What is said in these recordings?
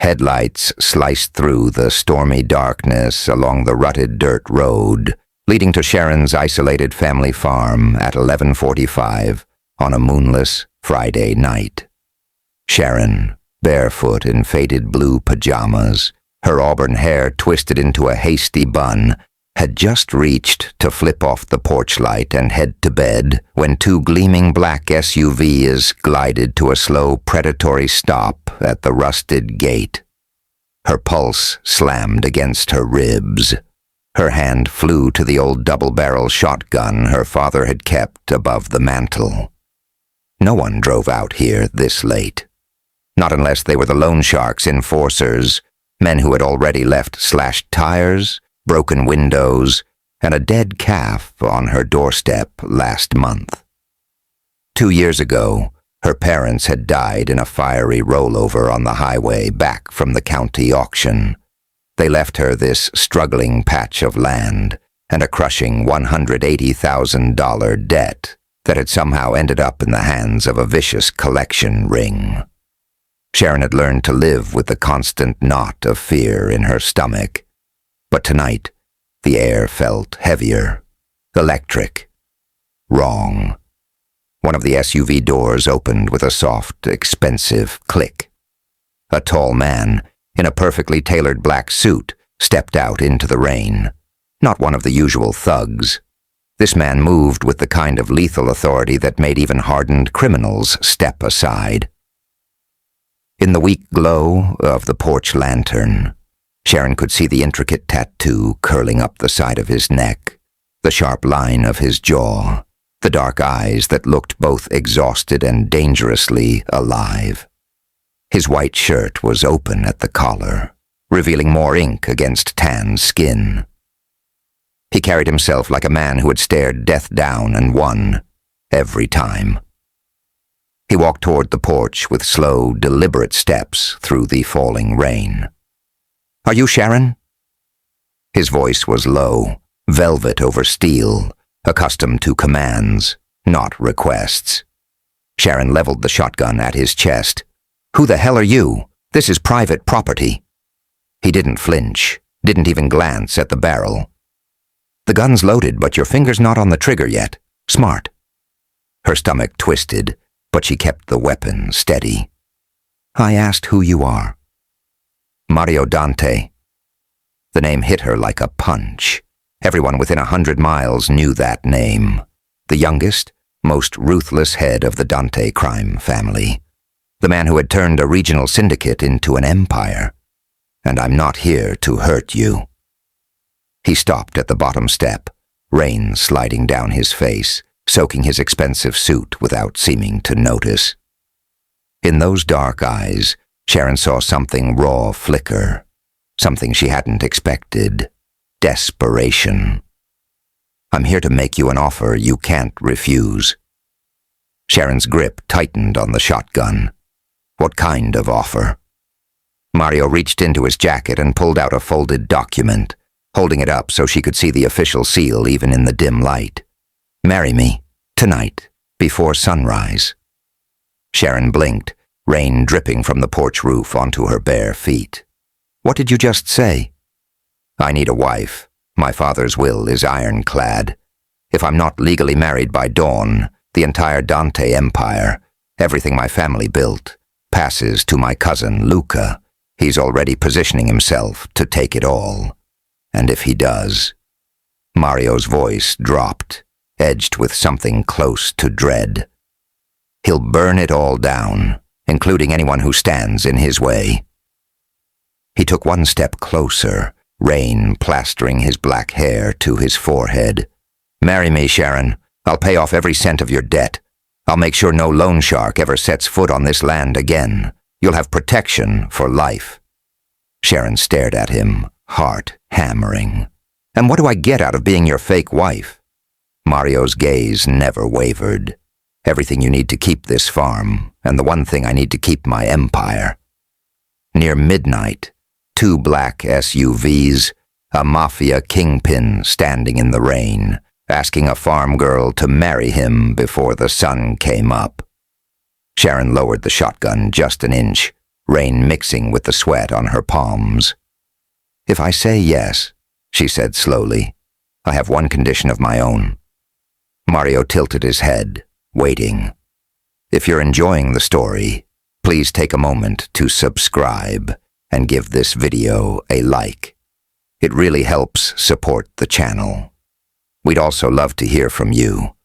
Headlights sliced through the stormy darkness along the rutted dirt road, leading to Sharon's isolated family farm at 11:45 on a moonless Friday night. Sharon, barefoot in faded blue pajamas, her auburn hair twisted into a hasty bun, had just reached to flip off the porch light and head to bed when two gleaming black SUVs glided to a slow, predatory stop at the rusted gate. Her pulse slammed against her ribs. Her hand flew to the old double-barrel shotgun her father had kept above the mantel. No one drove out here this late. Not unless they were the loan shark's enforcers, men who had already left slashed tires, broken windows, and a dead calf on her doorstep last month. 2 years ago, her parents had died in a fiery rollover on the highway back from the county auction. They left her this struggling patch of land and a crushing $180,000 debt that had somehow ended up in the hands of a vicious collection ring. Sharon had learned to live with the constant knot of fear in her stomach. But tonight, the air felt heavier, electric, wrong. One of the SUV doors opened with a soft, expensive click. A tall man, in a perfectly tailored black suit, stepped out into the rain. Not one of the usual thugs. This man moved with the kind of lethal authority that made even hardened criminals step aside. In the weak glow of the porch lantern, Sharon could see the intricate tattoo curling up the side of his neck, the sharp line of his jaw, the dark eyes that looked both exhausted and dangerously alive. His white shirt was open at the collar, revealing more ink against tan skin. He carried himself like a man who had stared death down and won, every time. He walked toward the porch with slow, deliberate steps through the falling rain. "Are you Sharon?" His voice was low, velvet over steel, accustomed to commands, not requests. Sharon leveled the shotgun at his chest. "Who the hell are you? This is private property." He didn't flinch, didn't even glance at the barrel. "The gun's loaded, but your finger's not on the trigger yet. Smart." Her stomach twisted, but she kept the weapon steady. "I asked who you are." "Mario Dante." The name hit her like a punch. Everyone within 100 miles knew that name. The youngest, most ruthless head of the Dante crime family. The man who had turned a regional syndicate into an empire. "And I'm not here to hurt you." He stopped at the bottom step, rain sliding down his face, soaking his expensive suit without seeming to notice. In those dark eyes, Sharon saw something raw flicker, something she hadn't expected. Desperation. "I'm here to make you an offer you can't refuse." Sharon's grip tightened on the shotgun. What kind of offer? Mario reached into his jacket and pulled out a folded document, holding it up so she could see the official seal even in the dim light. "Marry me, tonight, before sunrise." Sharon blinked, rain dripping from the porch roof onto her bare feet. "What did you just say?" "I need a wife. My father's will is ironclad. If I'm not legally married by dawn, the entire Dante empire, everything my family built, passes to my cousin Luca. He's already positioning himself to take it all. And if he does..." Mario's voice dropped, edged with something close to dread. "He'll burn it all down, including anyone who stands in his way." He took one step closer, rain plastering his black hair to his forehead. "Marry me, Sharon. I'll pay off every cent of your debt. I'll make sure no loan shark ever sets foot on this land again. You'll have protection for life." Sharon stared at him, heart hammering. "And what do I get out of being your fake wife?" Mario's gaze never wavered. "Everything you need to keep this farm, and the one thing I need to keep my empire." Near midnight, 2 black SUVs, a Mafia kingpin standing in the rain, asking a farm girl to marry him before the sun came up. Sharon lowered the shotgun just an inch, rain mixing with the sweat on her palms. "If I say yes," she said slowly, "I have one condition of my own." Mario tilted his head, waiting. "If you're enjoying the story, please take a moment to subscribe and give this video a like. It really helps support the channel. We'd also love to hear from you.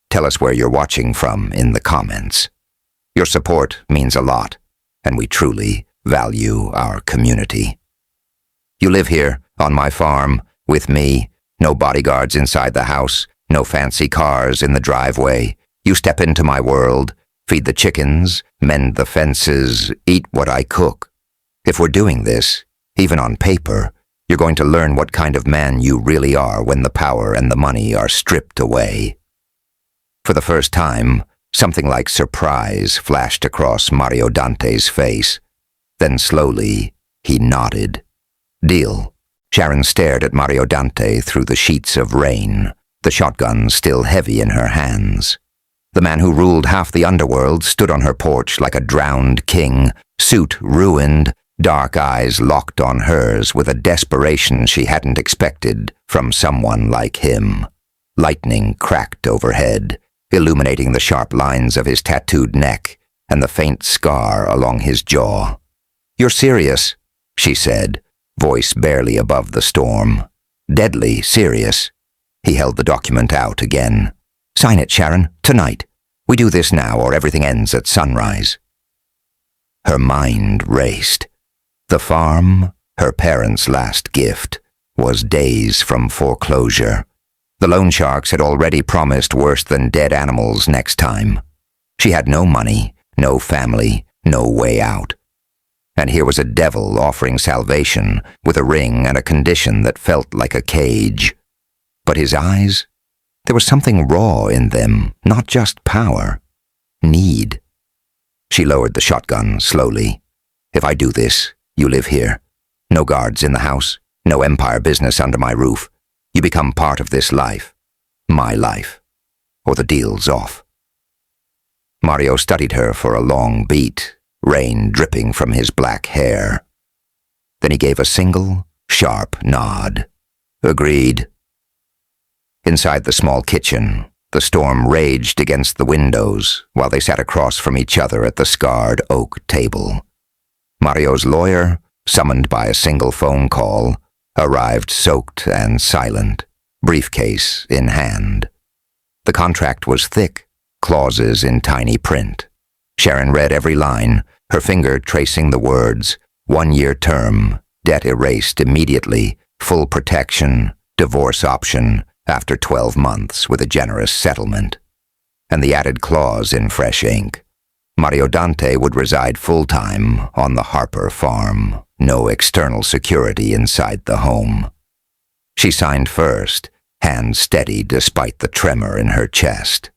Tell us where you're watching from in the comments. Your support means a lot, and we truly value our community. You live here, on my farm, with me, no bodyguards inside the house, no fancy cars in the driveway. You step into my world, feed the chickens, mend the fences, eat what I cook. If we're doing this, even on paper, you're going to learn what kind of man you really are when the power and the money are stripped away." For the first time, something like surprise flashed across Mario Dante's face. Then slowly, he nodded. "Deal." Sharon stared at Mario Dante through the sheets of rain, the shotgun still heavy in her hands. The man who ruled half the underworld stood on her porch like a drowned king, suit ruined, dark eyes locked on hers with a desperation she hadn't expected from someone like him. Lightning cracked overhead, illuminating the sharp lines of his tattooed neck and the faint scar along his jaw. "You're serious," she said, voice barely above the storm. "Deadly serious." He held the document out again. "Sign it, Sharon, tonight. We do this now or everything ends at sunrise." Her mind raced. The farm, her parents' last gift, was days from foreclosure. The loan sharks had already promised worse than dead animals next time. She had no money, no family, no way out. And here was a devil offering salvation with a ring and a condition that felt like a cage. But his eyes? There was something raw in them, not just power. Need. She lowered the shotgun slowly. "If I do this, you live here. No guards in the house, no empire business under my roof. You become part of this life. My life. Or the deal's off." Mario studied her for a long beat, rain dripping from his black hair. Then he gave a single, sharp nod. "Agreed." Inside the small kitchen, the storm raged against the windows while they sat across from each other at the scarred oak table. Mario's lawyer, summoned by a single phone call, arrived soaked and silent, briefcase in hand. The contract was thick, clauses in tiny print. Sharon read every line, her finger tracing the words, 1-year term, debt erased immediately, full protection, divorce option, after 12 months with a generous settlement. And the added clause in fresh ink. Mario Dante would reside full-time on the Harper farm, no external security inside the home. She signed first, hand steady despite the tremor in her chest.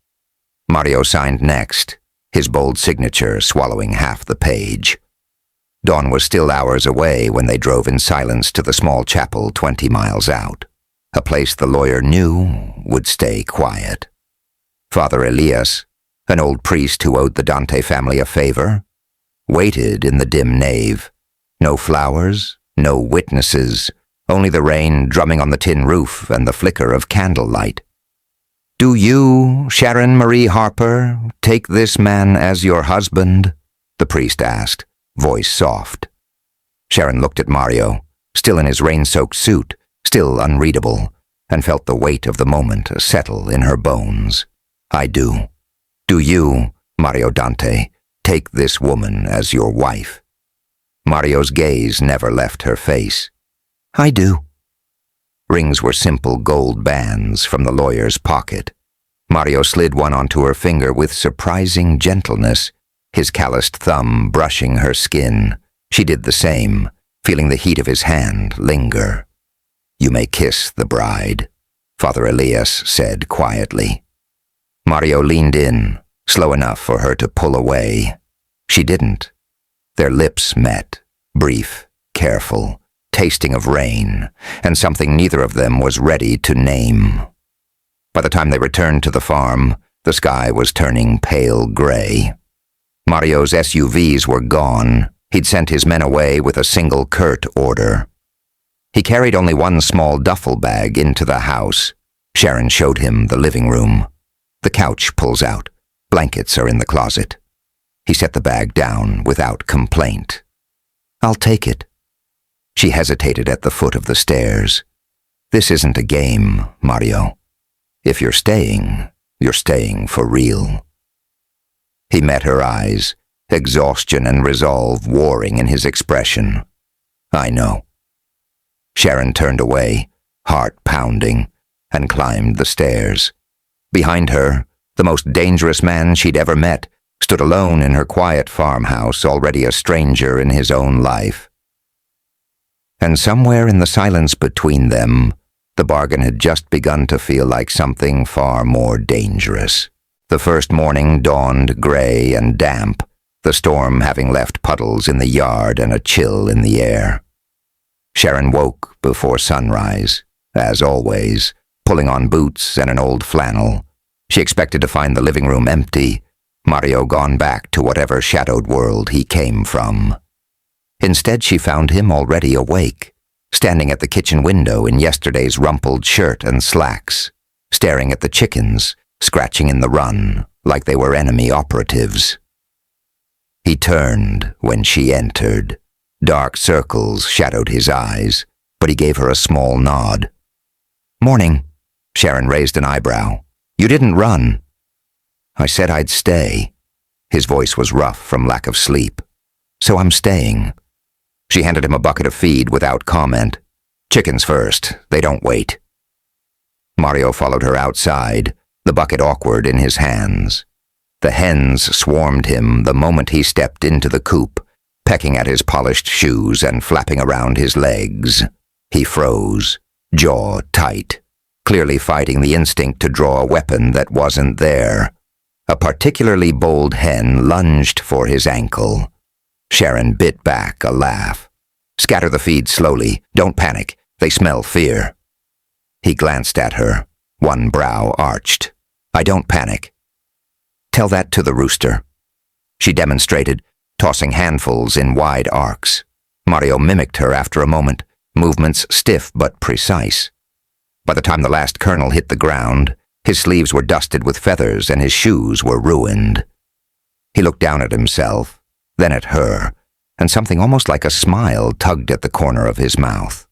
Mario signed next, his bold signature swallowing half the page. Dawn was still hours away when they drove in silence to the small chapel 20 miles out, a place the lawyer knew would stay quiet. Father Elias, an old priest who owed the Dante family a favor, waited in the dim nave. No flowers, no witnesses, only the rain drumming on the tin roof and the flicker of candlelight. "Do you, Sharon Marie Harper, take this man as your husband?" the priest asked, voice soft. Sharon looked at Mario, still in his rain-soaked suit, still unreadable, and felt the weight of the moment settle in her bones. "I do. Do you, Mario Dante, take this woman as your wife?" Mario's gaze never left her face. "I do." Rings were simple gold bands from the lawyer's pocket. Mario slid one onto her finger with surprising gentleness, his calloused thumb brushing her skin. She did the same, feeling the heat of his hand linger. "You may kiss the bride," Father Elias said quietly. Mario leaned in, slow enough for her to pull away. She didn't. Their lips met, brief, careful, tasting of rain, and something neither of them was ready to name. By the time they returned to the farm, the sky was turning pale gray. Mario's SUVs were gone, He'd sent his men away with a single curt order. He carried only one small duffel bag into the house. Sharon showed him the living room. The couch pulls out. Blankets are in the closet. He set the bag down without complaint. "I'll take it." She hesitated at the foot of the stairs. "This isn't a game, Mario. If you're staying for real." He met her eyes, exhaustion and resolve warring in his expression. "I know." Sharon turned away, heart pounding, and climbed the stairs. Behind her, the most dangerous man she'd ever met stood alone in her quiet farmhouse, already a stranger in his own life. And somewhere in the silence between them, the bargain had just begun to feel like something far more dangerous. The first morning dawned gray and damp, the storm having left puddles in the yard and a chill in the air. Sharon woke before sunrise, as always, pulling on boots and an old flannel. She expected to find the living room empty, Mario gone back to whatever shadowed world he came from. Instead, she found him already awake, standing at the kitchen window in yesterday's rumpled shirt and slacks, staring at the chickens, scratching in the run, like they were enemy operatives. He turned when she entered. Dark circles shadowed his eyes, but he gave her a small nod. "Morning." Sharon raised an eyebrow. "You didn't run." "I said I'd stay." His voice was rough from lack of sleep. "So I'm staying." She handed him a bucket of feed without comment. "Chickens first, they don't wait." Mario followed her outside, the bucket awkward in his hands. The hens swarmed him the moment he stepped into the coop, pecking at his polished shoes and flapping around his legs. He froze, jaw tight, clearly fighting the instinct to draw a weapon that wasn't there. A particularly bold hen lunged for his ankle. Sharon bit back a laugh. "Scatter the feed slowly. Don't panic. They smell fear." He glanced at her, one brow arched. "I don't panic." "Tell that to the rooster." She demonstrated, tossing handfuls in wide arcs. Mario mimicked her after a moment, movements stiff but precise. By the time the last kernel hit the ground, his sleeves were dusted with feathers and his shoes were ruined. He looked down at himself, then at her, and something almost like a smile tugged at the corner of his mouth.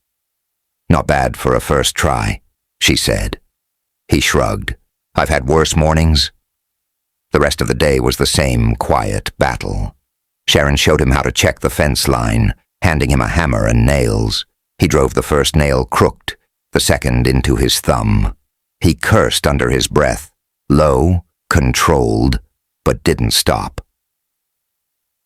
"Not bad for a first try," she said. He shrugged. "I've had worse mornings." The rest of the day was the same quiet battle. Sharon showed him how to check the fence line, handing him a hammer and nails. He drove the first nail crooked, the second into his thumb. He cursed under his breath, low, controlled, but didn't stop.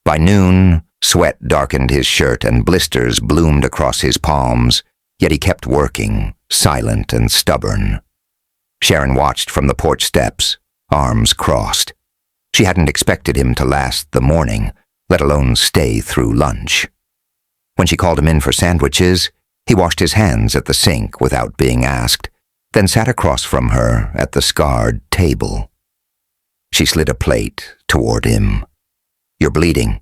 By noon, sweat darkened his shirt and blisters bloomed across his palms, yet he kept working, silent and stubborn. Sharon watched from the porch steps, arms crossed. She hadn't expected him to last the morning, let alone stay through lunch. When she called him in for sandwiches, he washed his hands at the sink without being asked, then sat across from her at the scarred table. She slid a plate toward him. "You're bleeding."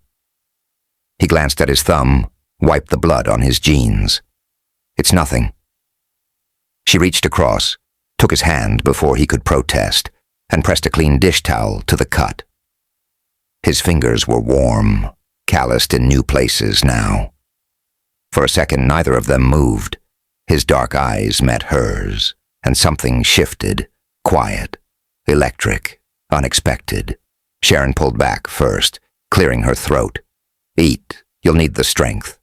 He glanced at his thumb, wiped the blood on his jeans. "It's nothing." She reached across, took his hand before he could protest, and pressed a clean dish towel to the cut. His fingers were warm, calloused in new places now. For a second, neither of them moved. His dark eyes met hers, and something shifted, quiet, electric, unexpected. Sharon pulled back first, clearing her throat. "Eat, you'll need the strength."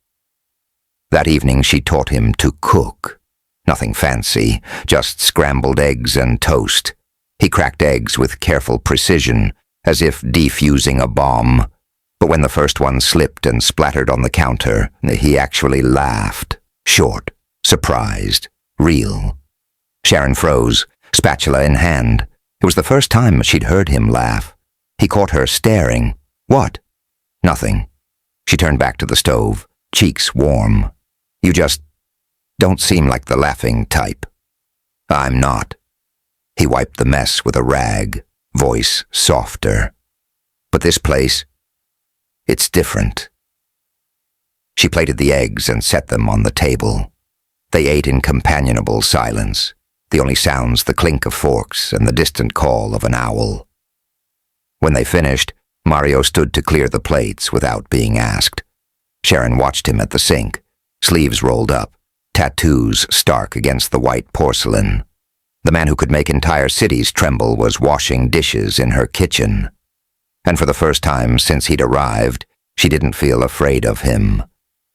That evening she taught him to cook. Nothing fancy, just scrambled eggs and toast. He cracked eggs with careful precision, as if defusing a bomb. But when the first one slipped and splattered on the counter, he actually laughed, short, surprised, real. Sharon froze, spatula in hand. It was the first time she'd heard him laugh. He caught her staring. "What?" "Nothing." She turned back to the stove, cheeks warm. "You just don't seem like the laughing type." "I'm not." He wiped the mess with a rag, voice softer. "But this place, it's different." She plated the eggs and set them on the table. They ate in companionable silence, the only sounds the clink of forks and the distant call of an owl. When they finished, Mario stood to clear the plates without being asked. Sharon watched him at the sink, sleeves rolled up, tattoos stark against the white porcelain. The man who could make entire cities tremble was washing dishes in her kitchen. And for the first time since he'd arrived, she didn't feel afraid of him.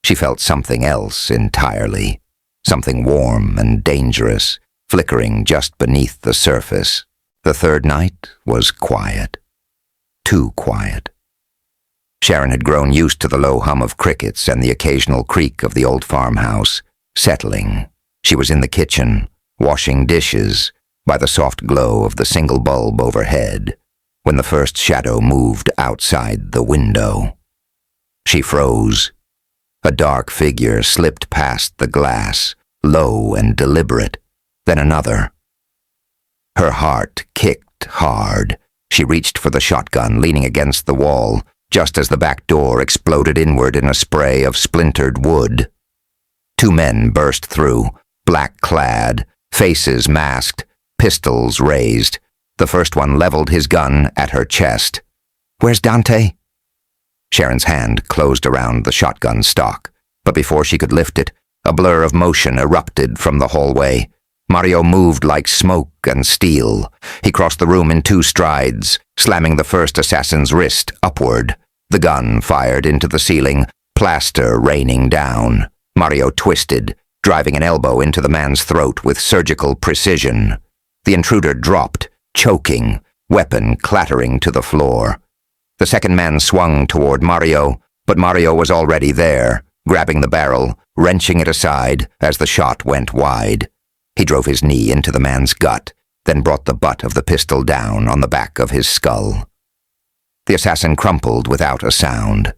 She felt something else entirely, something warm and dangerous, flickering just beneath the surface. The third night was quiet. Too quiet. Sharon had grown used to the low hum of crickets and the occasional creak of the old farmhouse, settling. She was in the kitchen, washing dishes, by the soft glow of the single bulb overhead, when the first shadow moved outside the window. She froze. A dark figure slipped past the glass, low and deliberate, then another. Her heart kicked hard. She reached for the shotgun leaning against the wall, just as the back door exploded inward in a spray of splintered wood. Two men burst through, black-clad, faces masked, pistols raised. The first one leveled his gun at her chest. "Where's Dante?" Sharon's hand closed around the shotgun stock, but before she could lift it, a blur of motion erupted from the hallway. Mario moved like smoke and steel. He crossed the room in 2 strides, slamming the first assassin's wrist upward. The gun fired into the ceiling, plaster raining down. Mario twisted, driving an elbow into the man's throat with surgical precision. The intruder dropped, choking, weapon clattering to the floor. The second man swung toward Mario, but Mario was already there, grabbing the barrel, wrenching it aside as the shot went wide. He drove his knee into the man's gut, then brought the butt of the pistol down on the back of his skull. The assassin crumpled without a sound.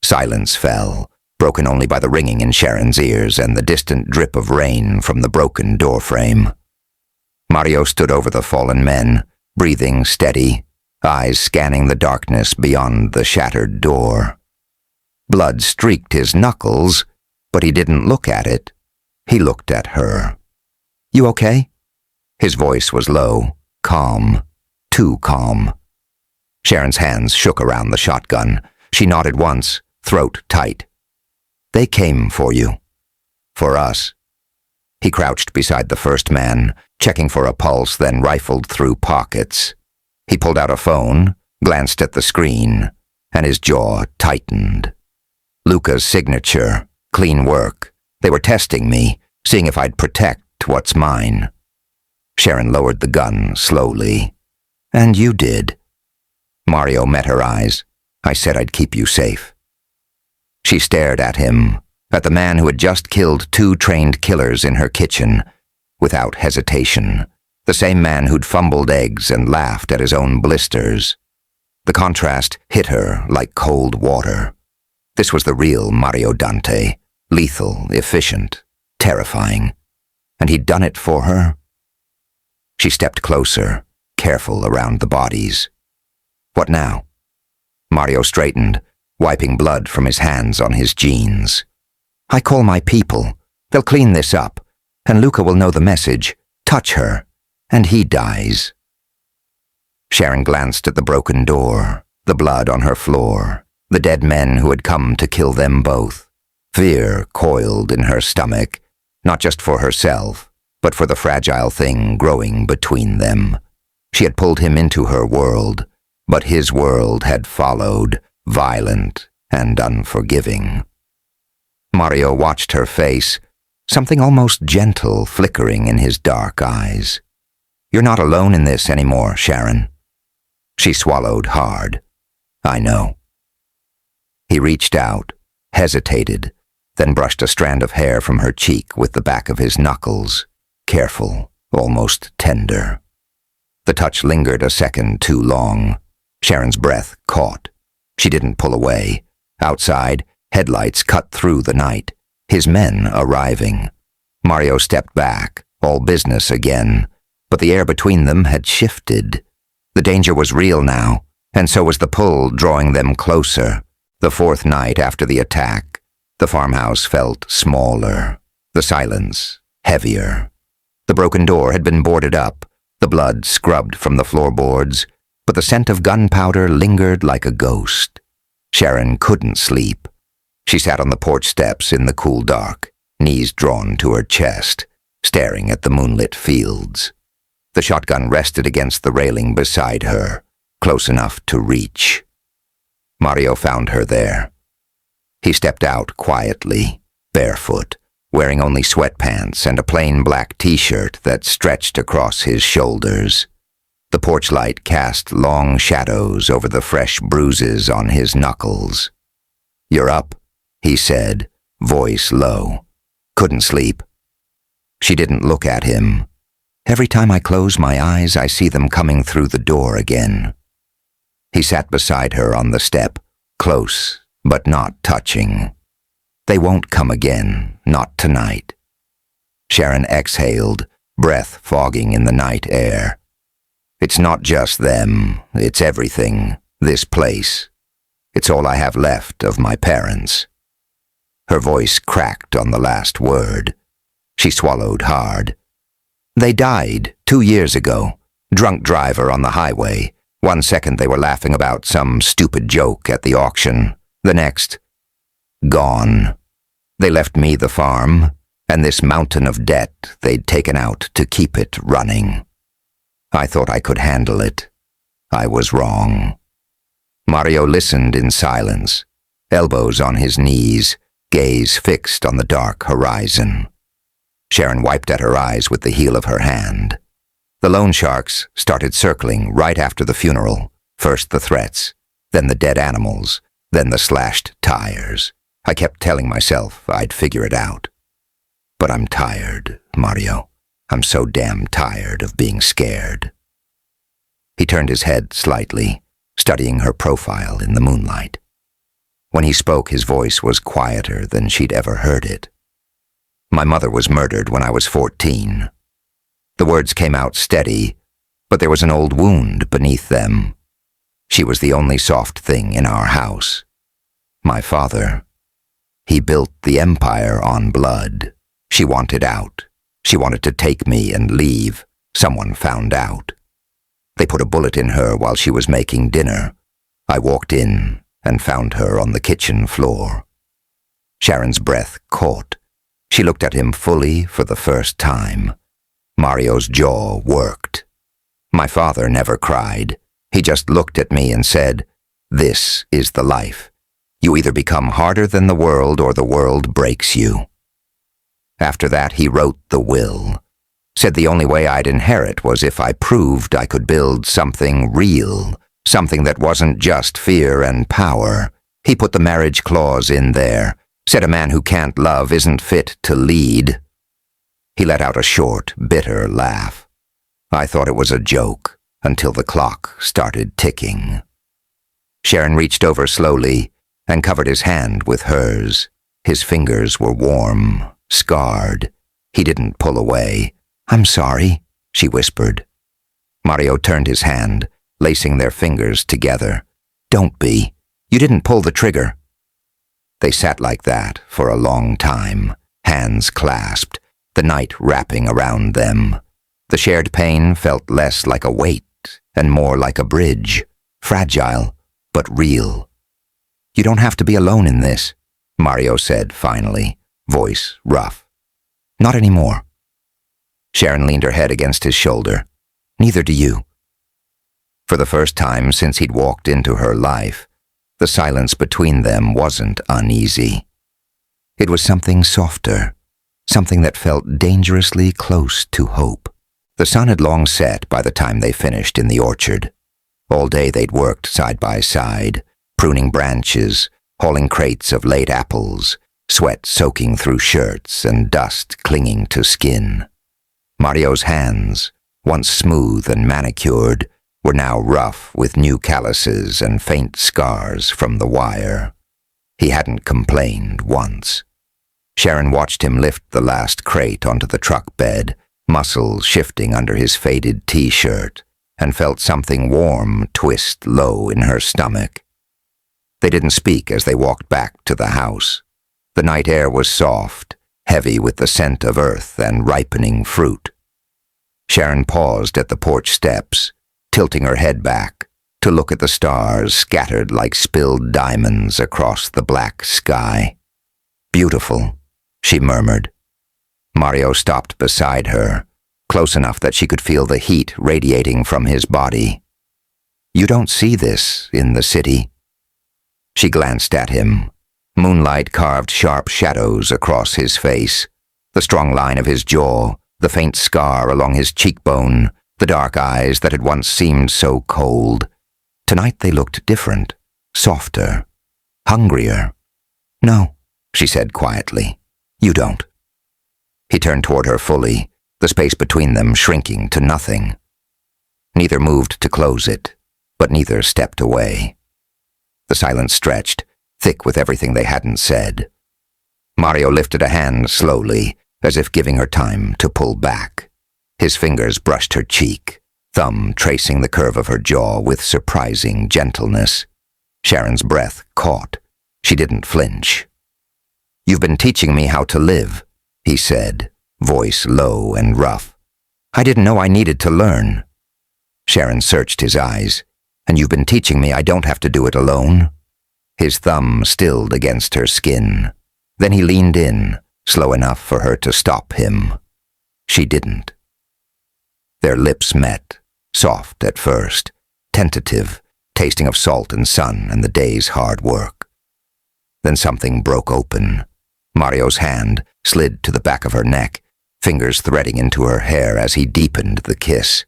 Silence fell, broken only by the ringing in Sharon's ears and the distant drip of rain from the broken doorframe. Mario stood over the fallen men, breathing steady, eyes scanning the darkness beyond the shattered door. Blood streaked his knuckles, but he didn't look at it. He looked at her. "You okay?" His voice was low, calm, too calm. Sharon's hands shook around the shotgun. She nodded once, throat tight. "They came for you. For us." He crouched beside the first man, checking for a pulse, then rifled through pockets. He pulled out a phone, glanced at the screen, and his jaw tightened. Luca's signature, clean work. They were testing me, seeing if I'd protect what's mine. Sharon lowered the gun slowly. "And you did." Mario met her eyes. "I said I'd keep you safe." She stared at him, at the man who had just killed 2 trained killers in her kitchen, without hesitation. The same man who'd fumbled eggs and laughed at his own blisters. The contrast hit her like cold water. This was the real Mario Dante, lethal, efficient, terrifying. And he'd done it for her. She stepped closer, careful around the bodies. "What now?" Mario straightened, wiping blood from his hands on his jeans. "I call my people. They'll clean this up, and Luca will know the message. Touch her, and he dies." Sharon glanced at the broken door, the blood on her floor, the dead men who had come to kill them both. Fear coiled in her stomach, not just for herself, but for the fragile thing growing between them. She had pulled him into her world, but his world had followed, violent and unforgiving. Mario watched her face, something almost gentle flickering in his dark eyes. "You're not alone in this anymore, Sharon." She swallowed hard. "I know." He reached out, hesitated, then brushed a strand of hair from her cheek with the back of his knuckles, careful, almost tender. The touch lingered a second too long. Sharon's breath caught. She didn't pull away. Outside, headlights cut through the night, his men arriving. Mario stepped back, all business again, but the air between them had shifted. The danger was real now, and so was the pull drawing them closer. The 4th night after the attack, The farmhouse felt smaller, the silence heavier. The broken door had been boarded up, the blood scrubbed from the floorboards, but the scent of gunpowder lingered like a ghost. Sharon couldn't sleep. She sat on the porch steps in the cool dark, knees drawn to her chest, staring at the moonlit fields. The shotgun rested against the railing beside her, close enough to reach. Mario found her there. He stepped out quietly, barefoot, wearing only sweatpants and a plain black t-shirt that stretched across his shoulders. The porch light cast long shadows over the fresh bruises on his knuckles. "You're up," he said, voice low. "Couldn't sleep?" She didn't look at him. "Every time I close my eyes, I see them coming through the door again." He sat beside her on the step, close but not touching. "They won't come again, not tonight." Sharon exhaled, breath fogging in the night air. "It's not just them, it's everything, this place. It's all I have left of my parents." Her voice cracked on the last word. She swallowed hard. "They died 2 years ago. Drunk driver on the highway. 1 second they were laughing about some stupid joke at the auction. The next, gone. They left me the farm, and this mountain of debt they'd taken out to keep it running. I thought I could handle it. I was wrong." Mario listened in silence, elbows on his knees, gaze fixed on the dark horizon. Sharon wiped at her eyes with the heel of her hand. The loan sharks started circling right after the funeral, first the threats, then the dead animals, then the slashed tires. I kept telling myself I'd figure it out. But I'm tired, Mario. I'm so damn tired of being scared. He turned his head slightly, studying her profile in the moonlight. When he spoke, his voice was quieter than she'd ever heard it. "My mother was murdered when I was 14. The words came out steady, but there was an old wound beneath them. She was the only soft thing in our house. My father, he built the empire on blood. She wanted out. She wanted to take me and leave. Someone found out. They put a bullet in her while she was making dinner. I walked in and found her on the kitchen floor." Sharon's breath caught. She looked at him fully for the first time. Mario's jaw worked. "My father never cried. He just looked at me and said, 'This is the life. You either become harder than the world or the world breaks you.' After that, he wrote the will. Said the only way I'd inherit was if I proved I could build something real, something that wasn't just fear and power. He put the marriage clause in there. Said a man who can't love isn't fit to lead." He let out a short, bitter laugh. I thought it was a joke until the clock started ticking. Sharon reached over slowly and covered his hand with hers. His fingers were warm, scarred. He didn't pull away. "I'm sorry," she whispered. Mario turned his hand, lacing their fingers together. "Don't be. You didn't pull the trigger." They sat like that for a long time, hands clasped, the night wrapping around them. The shared pain felt less like a weight and more like a bridge, fragile but real. "You don't have to be alone in this," Mario said finally, voice rough. "Not anymore." Sharon leaned her head against his shoulder. "Neither do you." For the first time since he'd walked into her life, the silence between them wasn't uneasy. It was something softer, something that felt dangerously close to hope. The sun had long set by the time they finished in the orchard. All day they'd worked side by side, pruning branches, hauling crates of late apples, sweat soaking through shirts and dust clinging to skin. Mario's hands, once smooth and manicured, were now rough with new calluses and faint scars from the wire. He hadn't complained once. Sharon watched him lift the last crate onto the truck bed, muscles shifting under his faded t-shirt, and felt something warm twist low in her stomach. They didn't speak as they walked back to the house. The night air was soft, heavy with the scent of earth and ripening fruit. Sharon paused at the porch steps, tilting her head back to look at the stars scattered like spilled diamonds across the black sky. "Beautiful," she murmured. Mario stopped beside her, close enough that she could feel the heat radiating from his body. "You don't see this in the city." She glanced at him. Moonlight carved sharp shadows across his face, the strong line of his jaw, the faint scar along his cheekbone, the dark eyes that had once seemed so cold. Tonight they looked different, softer, hungrier. "No," she said quietly, "you don't." He turned toward her fully, the space between them shrinking to nothing. Neither moved to close it, but neither stepped away. The silence stretched, thick with everything they hadn't said. Mario lifted a hand slowly, as if giving her time to pull back. His fingers brushed her cheek, thumb tracing the curve of her jaw with surprising gentleness. Sharon's breath caught. She didn't flinch. "You've been teaching me how to live," he said, voice low and rough. "I didn't know I needed to learn." Sharon searched his eyes. "And you've been teaching me I don't have to do it alone?" His thumb stilled against her skin. Then he leaned in, slow enough for her to stop him. She didn't. Their lips met, soft at first, tentative, tasting of salt and sun and the day's hard work. Then something broke open. Mario's hand slid to the back of her neck, fingers threading into her hair as he deepened the kiss.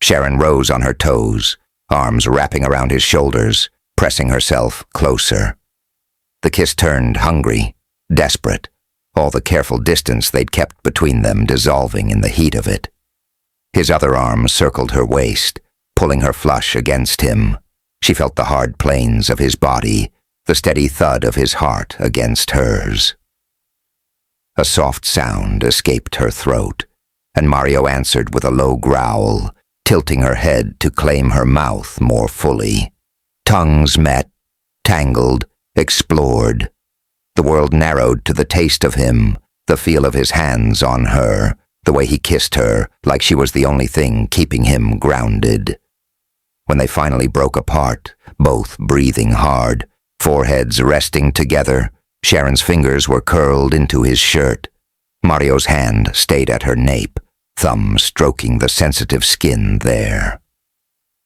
Sharon rose on her toes, arms wrapping around his shoulders, pressing herself closer. The kiss turned hungry, desperate, all the careful distance they'd kept between them dissolving in the heat of it. His other arm circled her waist, pulling her flush against him. She felt the hard planes of his body, the steady thud of his heart against hers. A soft sound escaped her throat, and Mario answered with a low growl, tilting her head to claim her mouth more fully. Tongues met, tangled, explored. The world narrowed to the taste of him, the feel of his hands on her, the way he kissed her like she was the only thing keeping him grounded. When they finally broke apart, both breathing hard, foreheads resting together, Sharon's fingers were curled into his shirt. Mario's hand stayed at her nape, thumb stroking the sensitive skin there.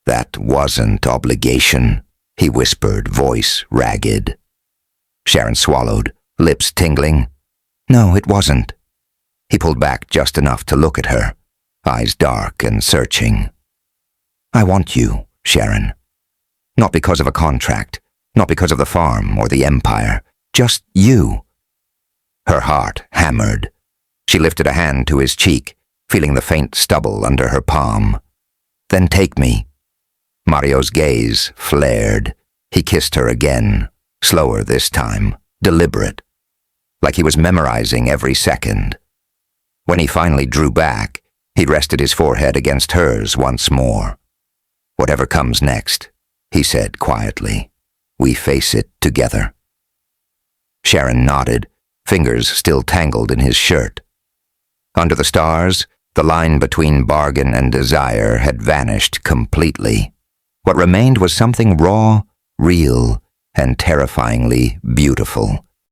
"That wasn't obligation," he whispered, voice ragged. Sharon swallowed, lips tingling. "No, it wasn't." He pulled back just enough to look at her, eyes dark and searching. "I want you, Sharon. Not because of a contract, not because of the farm or the empire, just you." Her heart hammered. She lifted a hand to his cheek, feeling the faint stubble under her palm. "Then take me." Mario's gaze flared. He kissed her again, slower this time, deliberate, like he was memorizing every second. When he finally drew back, he rested his forehead against hers once more. "Whatever comes next," he said quietly, "we face it together." Sharon nodded, fingers still tangled in his shirt. Under the stars, the line between bargain and desire had vanished completely. What remained was something raw, real, and terrifyingly beautiful.